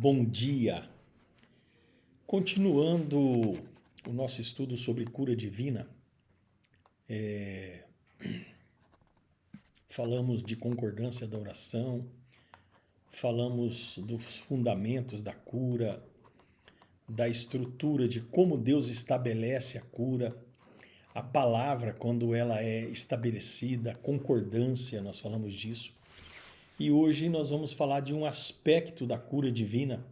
Bom dia! Continuando o nosso estudo sobre cura divina, falamos de concordância da oração, falamos dos fundamentos da cura, da estrutura de como Deus estabelece a cura, a palavra quando ela é estabelecida, a concordância, nós falamos disso. E hoje nós vamos falar de um aspecto da cura divina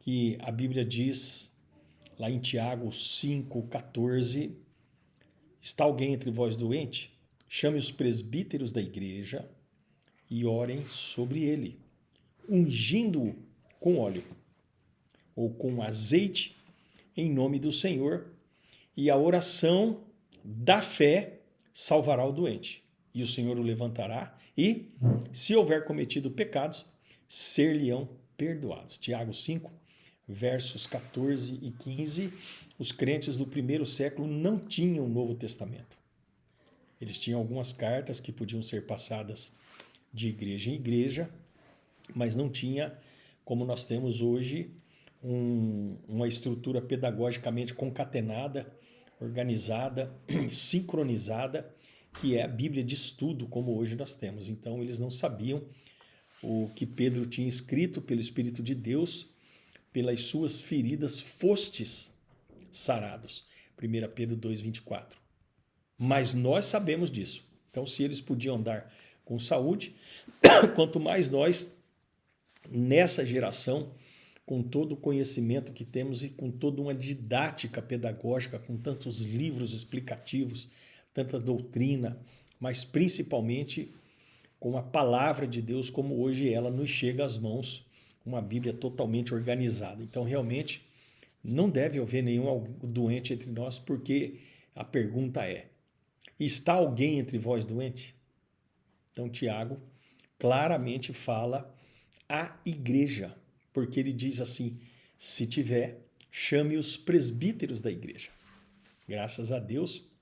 que a Bíblia diz lá em Tiago 5,14: está alguém entre vós doente? Chame os presbíteros da igreja e orem sobre ele, ungindo-o com óleo ou com azeite em nome do Senhor, e a oração da fé salvará o doente. E o Senhor o levantará e, se houver cometido pecados, ser-lhe-ão perdoados. Tiago 5, versos 14 e 15. Os crentes do primeiro século não tinham o Novo Testamento. Eles tinham algumas cartas que podiam ser passadas de igreja em igreja, mas não tinha, como nós temos hoje, uma estrutura pedagogicamente concatenada, organizada, sincronizada, que é a Bíblia de estudo, como hoje nós temos. Então, eles não sabiam o que Pedro tinha escrito pelo Espírito de Deus: pelas suas feridas fostes sarados. 1 Pedro 2,24. Mas nós sabemos disso. Então, se eles podiam andar com saúde, quanto mais nós, nessa geração, com todo o conhecimento que temos e com toda uma didática pedagógica, com tantos livros explicativos, tanta doutrina, mas principalmente com a palavra de Deus, como hoje ela nos chega às mãos, uma Bíblia totalmente organizada. Então, realmente, não deve haver nenhum doente entre nós, porque a pergunta é: está alguém entre vós doente? Então, Tiago claramente fala à igreja, porque ele diz assim: se tiver, chame os presbíteros da igreja. Graças a Deus,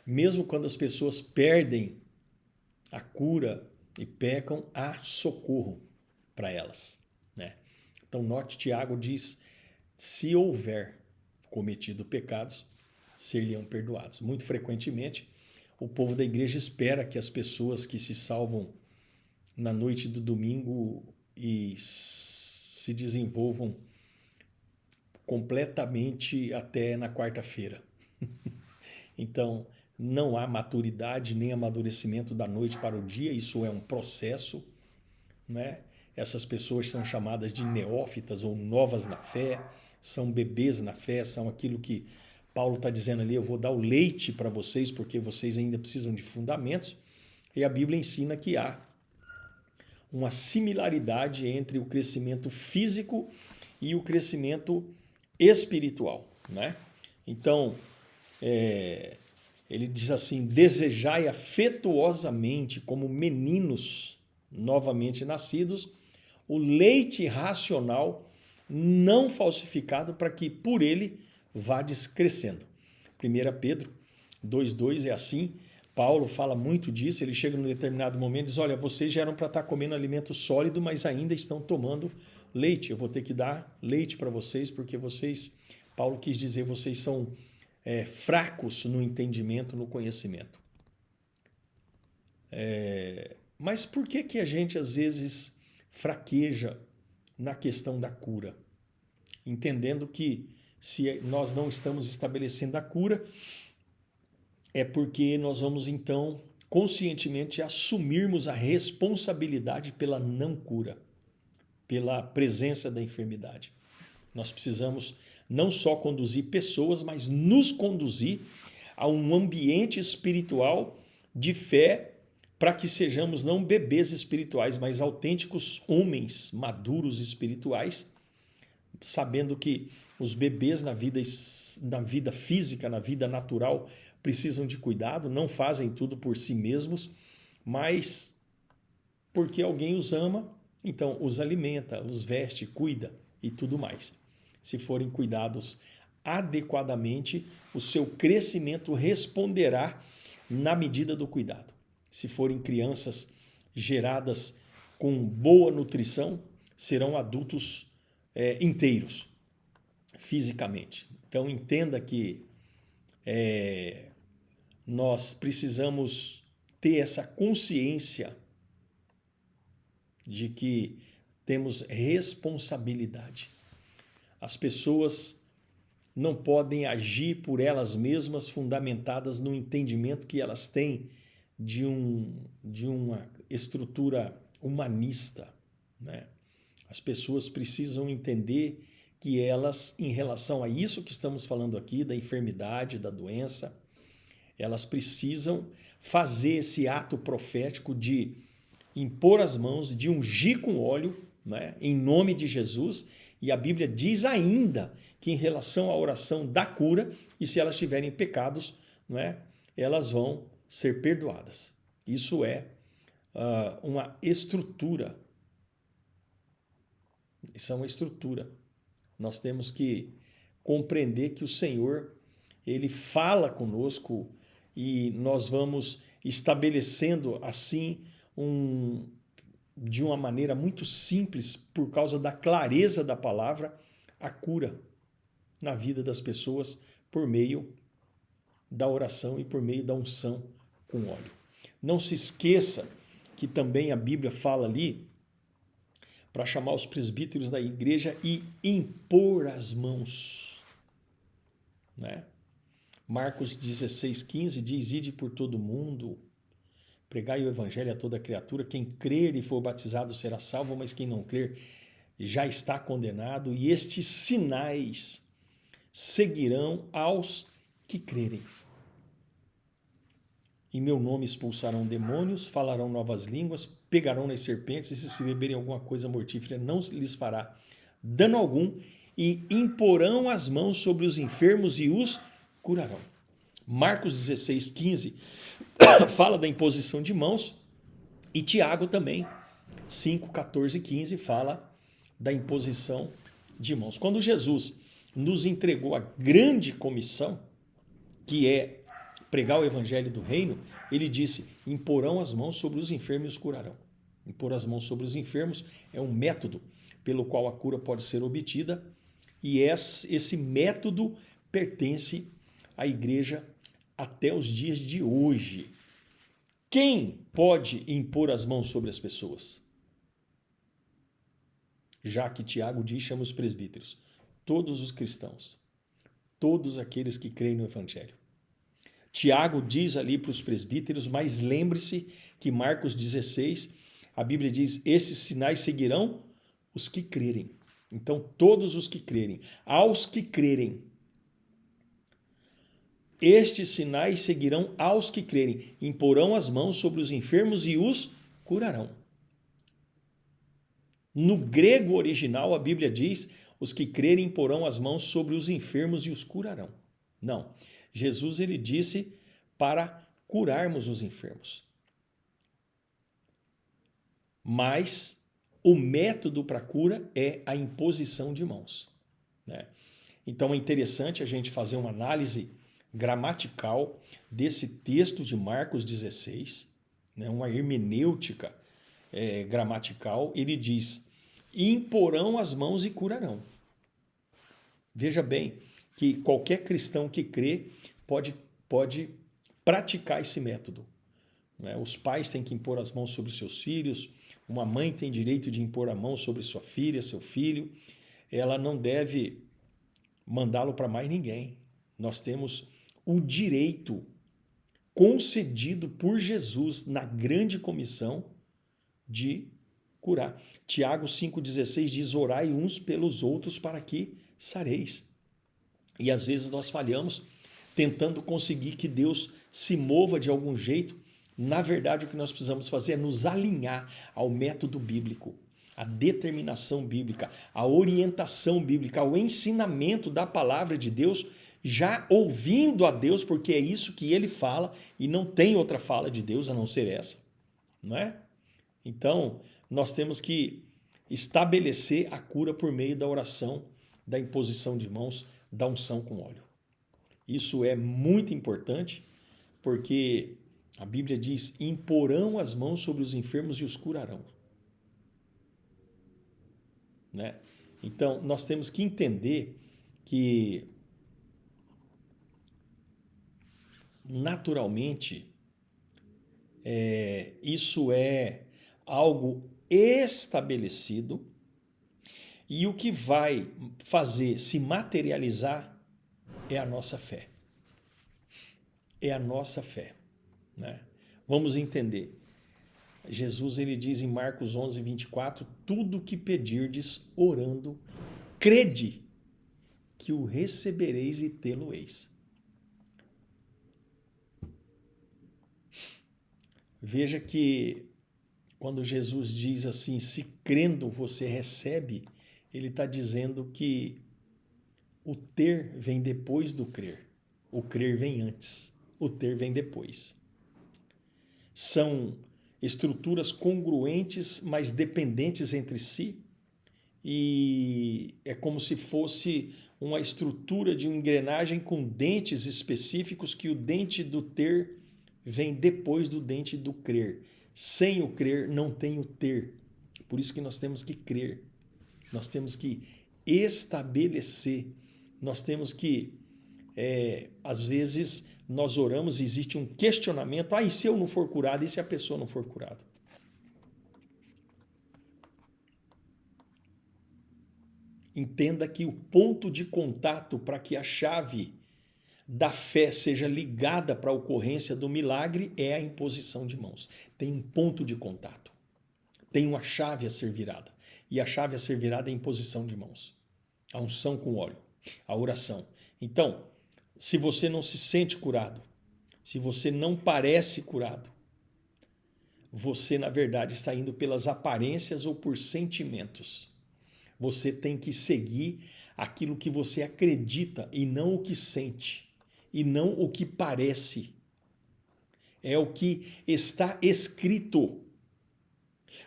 mesmo quando as pessoas perdem a cura e pecam, há socorro para elas, né? Então, note, Tiago diz: se houver cometido pecados, ser-lhe-ão perdoados. Muito frequentemente, o povo da igreja espera que as pessoas que se salvam na noite do domingo e se desenvolvam completamente até na quarta-feira. Então, não há maturidade nem amadurecimento da noite para o dia, isso é um processo, né? Essas pessoas são chamadas de neófitas ou novas na fé, são bebês na fé, são aquilo que Paulo está dizendo ali: eu vou dar o leite para vocês porque vocês ainda precisam de fundamentos. E a Bíblia ensina que há uma similaridade entre o crescimento físico e o crescimento espiritual, né? Então, ele diz assim: desejai afetuosamente, como meninos novamente nascidos, o leite racional não falsificado, para que por ele vades crescendo. 1 Pedro 2,2 é assim. Paulo fala muito disso. Ele chega num determinado momento e diz: olha, vocês já eram para estar comendo alimento sólido, mas ainda estão tomando leite. Eu vou ter que dar leite para vocês, porque vocês, Paulo quis dizer, vocês são fracos no entendimento, no conhecimento. Mas por que a gente às vezes fraqueja na questão da cura? Entendendo que se nós não estamos estabelecendo a cura, é porque nós vamos então conscientemente assumirmos a responsabilidade pela não cura, pela presença da enfermidade. Nós precisamos não só conduzir pessoas, mas nos conduzir a um ambiente espiritual de fé, para que sejamos não bebês espirituais, mas autênticos homens maduros espirituais, sabendo que os bebês na vida física, na vida natural, precisam de cuidado, não fazem tudo por si mesmos, mas porque alguém os ama, então os alimenta, os veste, cuida e tudo mais. Se forem cuidados adequadamente, o seu crescimento responderá na medida do cuidado. Se forem crianças geradas com boa nutrição, serão adultos inteiros, fisicamente. Então entenda que nós precisamos ter essa consciência de que temos responsabilidade. As pessoas não podem agir por elas mesmas fundamentadas no entendimento que elas têm de uma estrutura humanista, né? As pessoas precisam entender que elas, em relação a isso que estamos falando aqui, da enfermidade, da doença, elas precisam fazer esse ato profético de impor as mãos, de ungir com óleo, né, em nome de Jesus. E a Bíblia diz ainda que em relação à oração da cura, e se elas tiverem pecados, né, elas vão ser perdoadas. Isso é uma estrutura. Isso é uma estrutura. Nós temos que compreender que o Senhor, Ele fala conosco e nós vamos estabelecendo assim de uma maneira muito simples, por causa da clareza da palavra, a cura na vida das pessoas por meio da oração e por meio da unção com óleo. Não se esqueça que também a Bíblia fala ali para chamar os presbíteros da igreja e impor as mãos, né? Marcos 16,15 diz: ide por todo mundo, pregai o evangelho a toda criatura, quem crer e for batizado será salvo, mas quem não crer já está condenado, e estes sinais seguirão aos que crerem. Em meu nome expulsarão demônios, falarão novas línguas, pegarão nas serpentes, e se beberem alguma coisa mortífera não lhes fará dano algum, e imporão as mãos sobre os enfermos e os curarão. Marcos 16,15 fala da imposição de mãos, e Tiago também, 5, 14 e 15, fala da imposição de mãos. Quando Jesus nos entregou a grande comissão, que é pregar o evangelho do reino, ele disse: imporão as mãos sobre os enfermos e os curarão. Impor as mãos sobre os enfermos é um método pelo qual a cura pode ser obtida, e esse método pertence à igreja até os dias de hoje. Quem pode impor as mãos sobre as pessoas? Já que Tiago diz, chama os presbíteros, todos os cristãos, todos aqueles que creem no evangelho. Tiago diz ali para os presbíteros, mas lembre-se que Marcos 16, a Bíblia diz: esses sinais seguirão os que crerem. Então, todos os que crerem, aos que crerem, estes sinais seguirão aos que crerem, imporão as mãos sobre os enfermos e os curarão. No grego original, a Bíblia diz: os que crerem imporão as mãos sobre os enfermos e os curarão. Não. Jesus, ele disse para curarmos os enfermos. Mas o método para a cura é a imposição de mãos, né? Então é interessante a gente fazer uma análise gramatical desse texto de Marcos 16, né? Uma hermenêutica gramatical. Ele diz: imporão as mãos e curarão. Veja bem que qualquer cristão que crê pode praticar esse método, né? Os pais têm que impor as mãos sobre os seus filhos, uma mãe tem direito de impor a mão sobre sua filha, seu filho, ela não deve mandá-lo para mais ninguém. Nós temos o direito concedido por Jesus na grande comissão de curar. Tiago 5,16 diz: orai uns pelos outros para que sareis. E às vezes nós falhamos tentando conseguir que Deus se mova de algum jeito. Na verdade, o que nós precisamos fazer é nos alinhar ao método bíblico, à determinação bíblica, à orientação bíblica, ao ensinamento da palavra de Deus, já ouvindo a Deus, porque é isso que ele fala e não tem outra fala de Deus a não ser essa, não é? Então, nós temos que estabelecer a cura por meio da oração, da imposição de mãos, da unção com óleo. Isso é muito importante, porque a Bíblia diz: imporão as mãos sobre os enfermos e os curarão. né? Então, nós temos que entender que, naturalmente, isso é algo estabelecido e o que vai fazer se materializar é a nossa fé. É a nossa fé, né? Vamos entender. Jesus ele diz em Marcos 11, 24, tudo que pedirdes orando, crede que o recebereis e tê-lo-eis. Veja que quando Jesus diz assim, se crendo você recebe, ele está dizendo que o ter vem depois do crer. O crer vem antes, o ter vem depois. São estruturas congruentes, mas dependentes entre si, e é como se fosse uma estrutura de uma engrenagem com dentes específicos, que o dente do ter vem depois do dente do crer. Sem o crer não tem o ter. Por isso que nós temos que crer. Nós temos que estabelecer. Nós temos que, às vezes, nós oramos e existe um questionamento. E se eu não for curado? E se a pessoa não for curada? Entenda que o ponto de contato para que a chave da fé seja ligada para a ocorrência do milagre é a imposição de mãos. Tem um ponto de contato. Tem uma chave a ser virada. E a chave a ser virada é a imposição de mãos. A unção com óleo. A oração. Então, se você não se sente curado, se você não parece curado, você, na verdade, está indo pelas aparências ou por sentimentos. Você tem que seguir aquilo que você acredita e não o que sente, e não o que parece. É o que está escrito.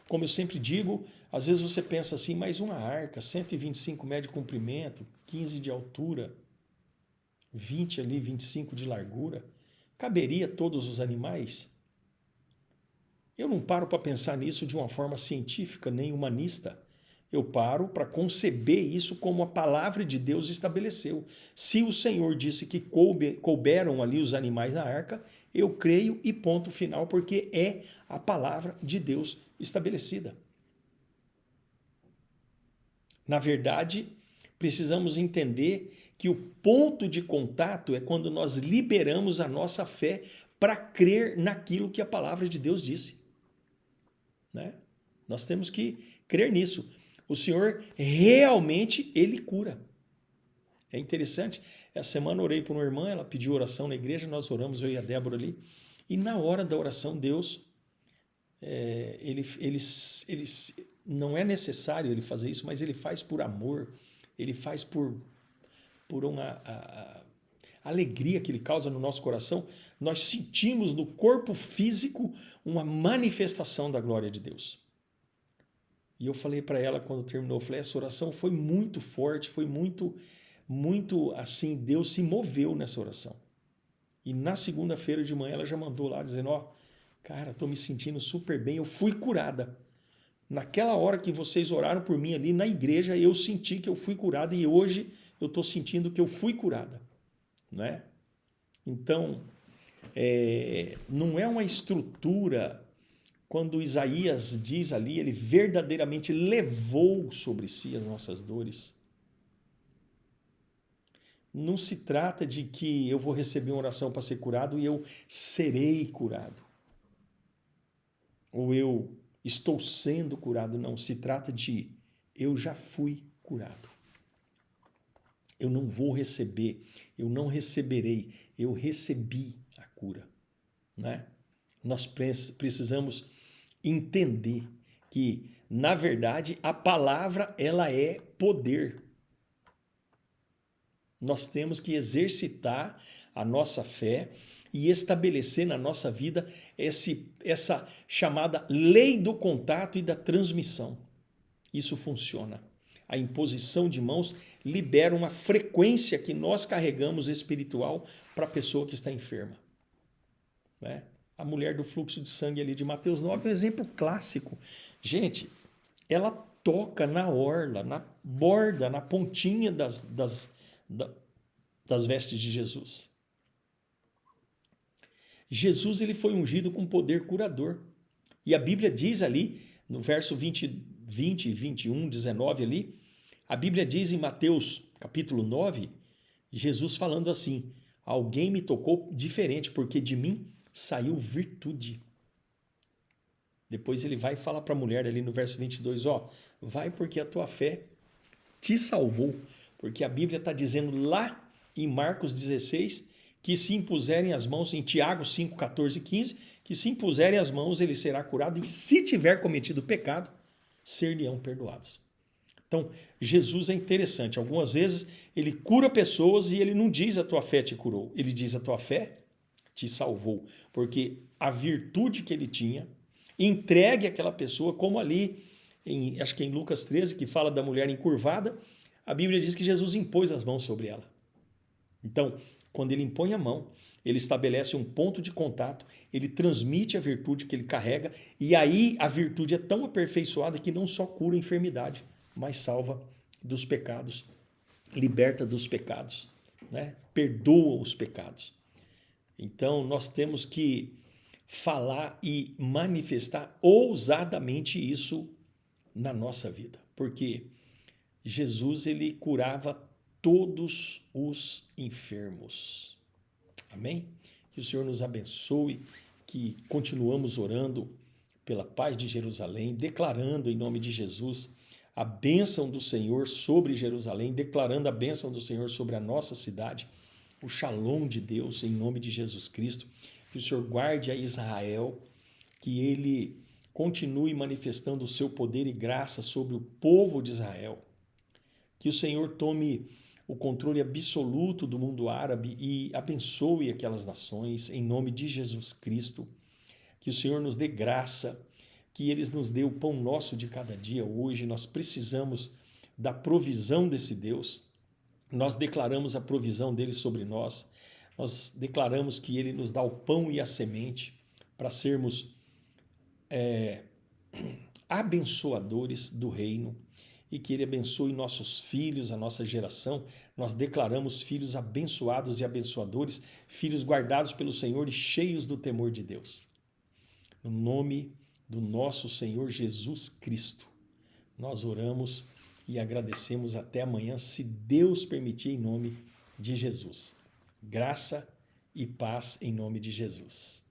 Como eu sempre digo, às vezes você pensa assim, mas uma arca, 125 metros de comprimento, 15 de altura, 20 ali, 25 de largura, caberia todos os animais? Eu não paro para pensar nisso de uma forma científica nem humanista. Eu paro para conceber isso como a palavra de Deus estabeleceu. Se o Senhor disse que couberam ali os animais na arca, eu creio e ponto final, porque é a palavra de Deus estabelecida. Na verdade, precisamos entender que o ponto de contato é quando nós liberamos a nossa fé para crer naquilo que a palavra de Deus disse, né? Nós temos que crer nisso. O Senhor realmente, Ele cura. É interessante, essa semana orei por uma irmã, ela pediu oração na igreja, nós oramos, eu e a Débora ali, e na hora da oração, Deus, ele não é necessário Ele fazer isso, mas Ele faz por amor, Ele faz por uma alegria que Ele causa no nosso coração. Nós sentimos no corpo físico uma manifestação da glória de Deus. E eu falei para ela quando terminou, eu falei, essa oração foi muito forte, foi muito assim, Deus se moveu nessa oração. E na segunda-feira de manhã ela já mandou lá dizendo, cara, tô me sentindo super bem, eu fui curada. Naquela hora que vocês oraram por mim ali na igreja, eu senti que eu fui curada e hoje eu tô sentindo que eu fui curada, né? Então, não é uma estrutura. Quando Isaías diz ali, ele verdadeiramente levou sobre si as nossas dores. Não se trata de que eu vou receber uma oração para ser curado e eu serei curado. Ou eu estou sendo curado. Não, se trata de eu já fui curado. Eu não vou receber, eu não receberei, eu recebi a cura, né? Nós precisamos entender que, na verdade, a palavra ela é poder. Nós temos que exercitar a nossa fé e estabelecer na nossa vida essa chamada lei do contato e da transmissão. Isso funciona. A imposição de mãos libera uma frequência que nós carregamos espiritual para a pessoa que está enferma, né? A mulher do fluxo de sangue ali de Mateus 9 é um exemplo clássico. Gente, ela toca na orla, na borda, na pontinha das vestes de Jesus. Jesus ele foi ungido com poder curador. E a Bíblia diz ali, no verso 20, 21, 19 ali, a Bíblia diz em Mateus capítulo 9, Jesus falando assim, alguém me tocou diferente, porque de mim saiu virtude. Depois ele vai falar para a mulher ali no verso 22, vai porque a tua fé te salvou. Porque a Bíblia está dizendo lá em Marcos 16, que se impuserem as mãos, em Tiago 5, 14 e 15, que se impuserem as mãos ele será curado e se tiver cometido pecado, ser-lhe-ão perdoados. Então, Jesus é interessante. Algumas vezes ele cura pessoas e ele não diz a tua fé te curou. Ele diz a tua fé te salvou. Porque a virtude que ele tinha, entregue àquela pessoa, como ali, acho que em Lucas 13, que fala da mulher encurvada, a Bíblia diz que Jesus impôs as mãos sobre ela. Então, quando ele impõe a mão, ele estabelece um ponto de contato, ele transmite a virtude que ele carrega, e aí a virtude é tão aperfeiçoada que não só cura a enfermidade, mas salva dos pecados, liberta dos pecados, né? Perdoa os pecados. Então, nós temos que falar e manifestar ousadamente isso na nossa vida, porque Jesus ele curava todos os enfermos. Amém? Que o Senhor nos abençoe, que continuamos orando pela paz de Jerusalém, declarando em nome de Jesus a bênção do Senhor sobre Jerusalém, declarando a bênção do Senhor sobre a nossa cidade, o shalom de Deus em nome de Jesus Cristo. Que o Senhor guarde a Israel, que ele continue manifestando o seu poder e graça sobre o povo de Israel. Que o Senhor tome o controle absoluto do mundo árabe e abençoe aquelas nações em nome de Jesus Cristo. Que o Senhor nos dê graça, que eles nos dê o pão nosso de cada dia hoje. Nós precisamos da provisão desse Deus. Nós declaramos a provisão dele sobre nós. Nós declaramos que ele nos dá o pão e a semente para sermos abençoadores do reino e que ele abençoe nossos filhos, a nossa geração. Nós declaramos filhos abençoados e abençoadores, filhos guardados pelo Senhor e cheios do temor de Deus. No nome do nosso Senhor Jesus Cristo, nós oramos e agradecemos até amanhã, se Deus permitir, em nome de Jesus. Graça e paz em nome de Jesus.